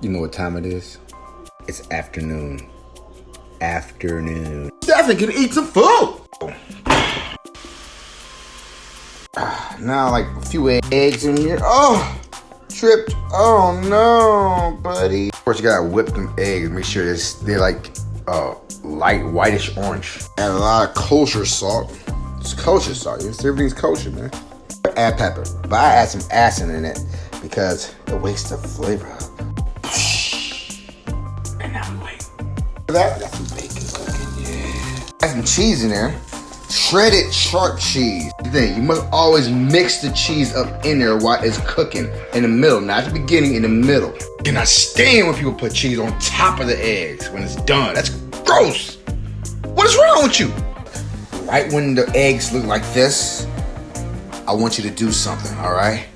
You know what time it is? It's afternoon. Afternoon. Stephen can eat some food! Now like a few eggs in here. Oh! Tripped. Oh no, buddy. Of course, you gotta whip them eggs. Make sure they're like light whitish orange. Add a lot of kosher salt. It's kosher salt. Everything's kosher, man. Add pepper, but I add some acid in it because it wakes the flavor up. And now wait. Got some bacon cooking, yeah. Add some cheese in there. Shredded sharp cheese. You must always mix the cheese up in there while it's cooking in the middle, not at the beginning, in the middle. You cannot stand when people put cheese on top of the eggs when it's done. That's gross. What is wrong with you? Right when the eggs look like this, I want you to do something, all right?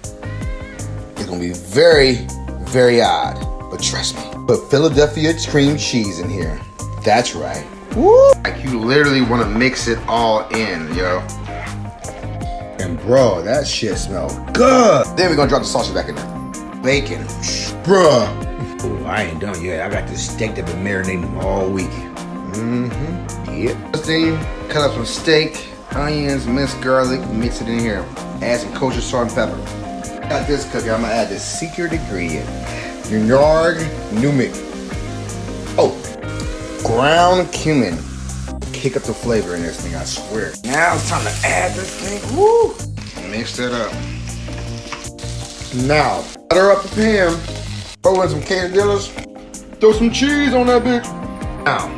It's gonna be very, very odd, but trust me. Put Philadelphia cream cheese in here. That's right. Woo! Like you literally want to mix it all in, yo. And bro, that shit smells good. Then we're gonna drop the sausage back in there. Bacon, bruh. Oh, I ain't done yet. I got this steak that been marinating all week. Yep. First thing, cut up some steak, onions, minced garlic, mix it in here. Add some kosher salt and pepper. Got this cooking. I'm gonna add this secret ingredient, Yarg Numik. Oh. Ground cumin. Kick up the flavor in this thing, I swear. Now it's time to add this thing. Woo! Mix that up. Now, butter up the pan. Throw in some quesadillas. Throw some cheese on that bitch. Now.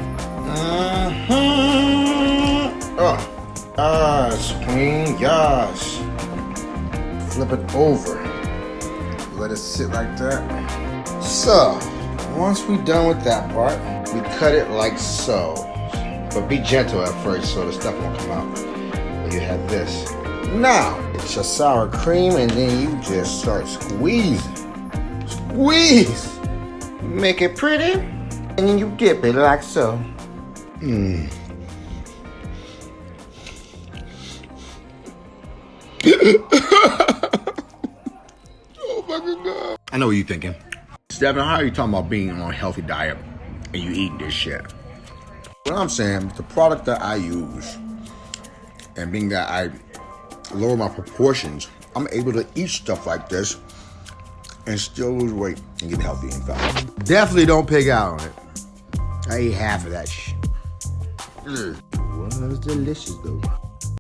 Queen, yes. Flip it over. Let it sit like that. So, once we're done with that part, we cut it like so. But be gentle at first so the stuff won't come out. But you have this. Now, it's your sour cream and then you just start squeezing. Squeeze! Make it pretty. And then you dip it like so. Oh my God. I know what you're thinking. Stephen, how are you talking about being on a healthy diet and you eating this shit? What I'm saying, the product that I use, and being that I lower my proportions, I'm able to eat stuff like this and still lose weight and get healthy and fat. Definitely don't pig out on it. I ate half of that shit. It was delicious though.